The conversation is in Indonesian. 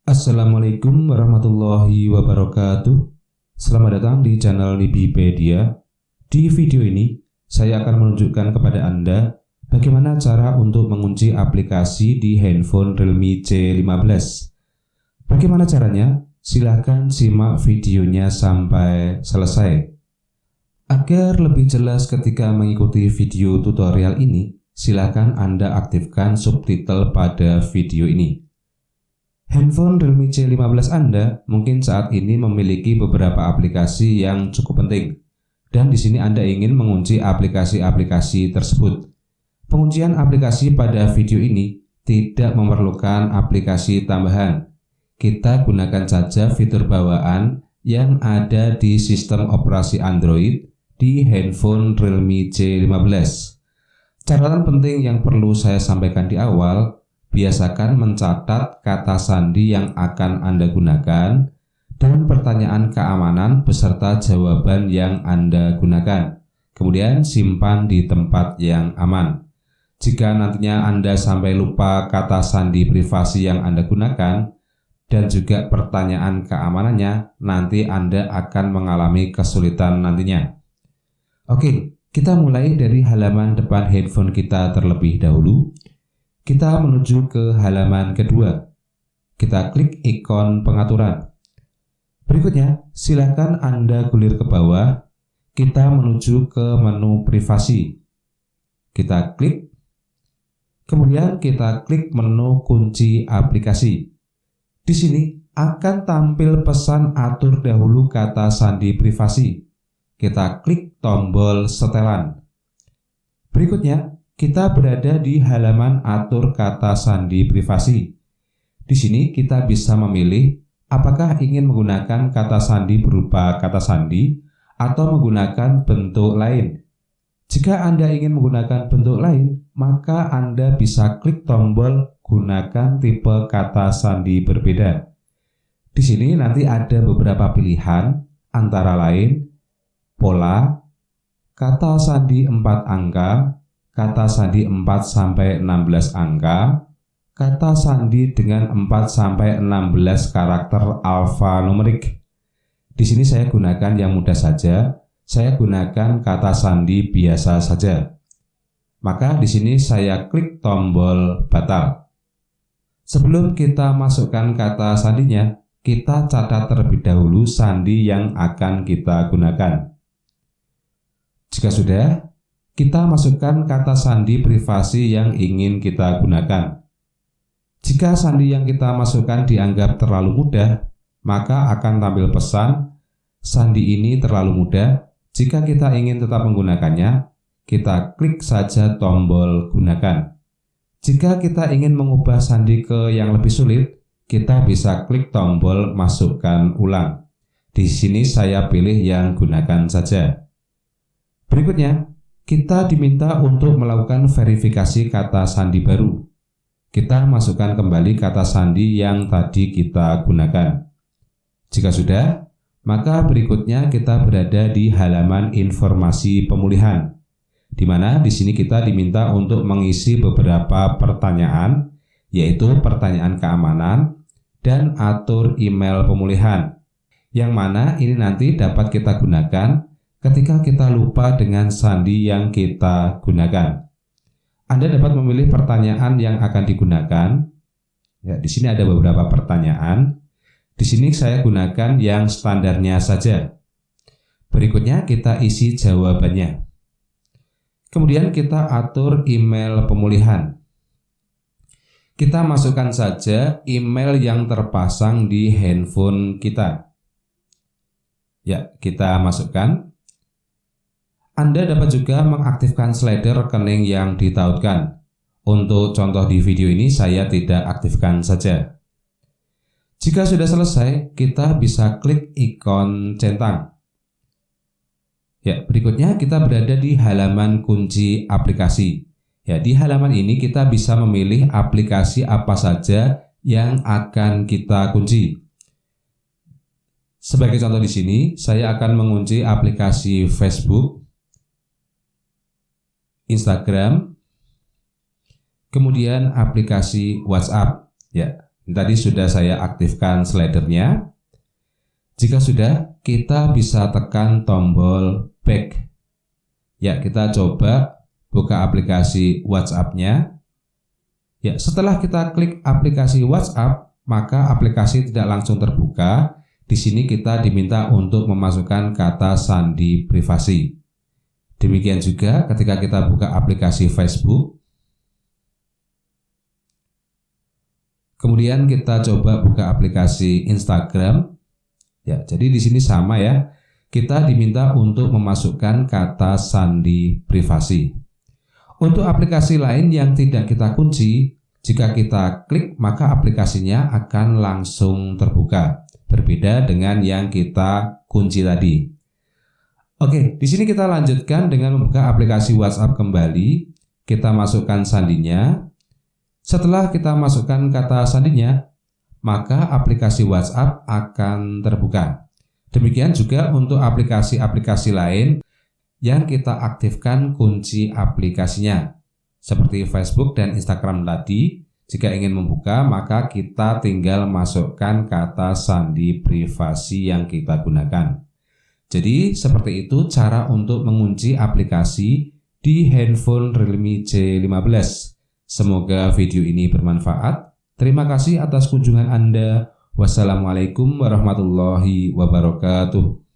Assalamualaikum warahmatullahi wabarakatuh. Selamat datang di channel Nibipedia. Di video ini, saya akan menunjukkan kepada Anda bagaimana cara untuk mengunci aplikasi di handphone Realme C15. Bagaimana caranya? Silahkan simak videonya sampai selesai. Agar lebih jelas ketika mengikuti video tutorial ini, silahkan Anda aktifkan subtitle pada video ini. Handphone Realme C15 Anda mungkin saat ini memiliki beberapa aplikasi yang cukup penting, dan di sini Anda ingin mengunci aplikasi-aplikasi tersebut. Penguncian aplikasi pada video ini tidak memerlukan aplikasi tambahan. Kita gunakan saja fitur bawaan yang ada di sistem operasi Android di handphone Realme C15. Catatan penting yang perlu saya sampaikan di awal: biasakan mencatat kata sandi yang akan Anda gunakan dan pertanyaan keamanan beserta jawaban yang Anda gunakan. Kemudian simpan di tempat yang aman. Jika nantinya Anda sampai lupa kata sandi privasi yang Anda gunakan dan juga pertanyaan keamanannya, nanti Anda akan mengalami kesulitan nantinya. Oke, kita mulai dari halaman depan handphone kita terlebih dahulu. Kita menuju ke halaman kedua. Kita klik ikon pengaturan. Berikutnya, silakan Anda gulir ke bawah. Kita menuju ke menu privasi. Kita klik. Kemudian kita klik menu kunci aplikasi. Di sini akan tampil pesan atur dahulu kata sandi privasi. Kita klik tombol setelan. Berikutnya, kita berada di halaman atur kata sandi privasi. Di sini kita bisa memilih apakah ingin menggunakan kata sandi berupa kata sandi atau menggunakan bentuk lain. Jika Anda ingin menggunakan bentuk lain, maka Anda bisa klik tombol gunakan tipe kata sandi berbeda. Di sini nanti ada beberapa pilihan, antara lain pola, kata sandi 4 angka, kata sandi 4-16 angka, kata sandi dengan 4-16 karakter alfanumerik. Di sini saya gunakan yang mudah saja. Saya gunakan kata sandi biasa saja. Maka di sini saya klik tombol batal. Sebelum kita masukkan kata sandinya, kita catat terlebih dahulu sandi yang akan kita gunakan. Jika sudah, kita masukkan kata sandi privasi yang ingin kita gunakan. Jika sandi yang kita masukkan dianggap terlalu mudah, maka akan tampil pesan, sandi ini terlalu mudah. Jika kita ingin tetap menggunakannya, kita klik saja tombol gunakan. Jika kita ingin mengubah sandi ke yang lebih sulit, kita bisa klik tombol masukkan ulang. Di sini saya pilih yang gunakan saja. Berikutnya, kita diminta untuk melakukan verifikasi kata sandi baru. Kita masukkan kembali kata sandi yang tadi kita gunakan. Jika sudah, maka berikutnya kita berada di halaman informasi pemulihan, di mana di sini kita diminta untuk mengisi beberapa pertanyaan, yaitu pertanyaan keamanan dan atur email pemulihan, yang mana ini nanti dapat kita gunakan ketika kita lupa dengan sandi yang kita gunakan. Anda dapat memilih pertanyaan yang akan digunakan. Ya, di sini ada beberapa pertanyaan. Di sini saya gunakan yang standarnya saja. Berikutnya kita isi jawabannya. Kemudian kita atur email pemulihan. Kita masukkan saja email yang terpasang di handphone kita. Ya, kita masukkan. Anda dapat juga mengaktifkan slider rekening yang ditautkan. Untuk contoh di video ini saya tidak aktifkan saja. Jika sudah selesai, kita bisa klik ikon centang. Ya, berikutnya kita berada di halaman kunci aplikasi. Ya, di halaman ini kita bisa memilih aplikasi apa saja yang akan kita kunci. Sebagai contoh di sini, saya akan mengunci aplikasi Facebook, Instagram, kemudian aplikasi WhatsApp. Ya, Tadi sudah saya aktifkan slidernya. Jika sudah, kita bisa tekan tombol back. Ya, kita coba buka aplikasi WhatsApp-nya. Ya, setelah kita klik aplikasi WhatsApp, maka aplikasi tidak langsung terbuka. Di sini kita diminta untuk memasukkan kata sandi privasi. Demikian juga ketika kita buka aplikasi Facebook. Kemudian kita coba buka aplikasi Instagram. Ya, jadi di sini sama ya. Kita diminta untuk memasukkan kata sandi privasi. Untuk aplikasi lain yang tidak kita kunci, jika kita klik maka aplikasinya akan langsung terbuka. Berbeda dengan yang kita kunci tadi. Oke, di sini kita lanjutkan dengan membuka aplikasi WhatsApp kembali. Kita masukkan sandinya. Setelah kita masukkan kata sandinya, maka aplikasi WhatsApp akan terbuka. Demikian juga untuk aplikasi-aplikasi lain yang kita aktifkan kunci aplikasinya. Seperti Facebook dan Instagram tadi, jika ingin membuka, maka kita tinggal masukkan kata sandi privasi yang kita gunakan. Jadi seperti itu cara untuk mengunci aplikasi di handphone Realme C15. Semoga video ini bermanfaat. Terima kasih atas kunjungan Anda. Wassalamualaikum warahmatullahi wabarakatuh.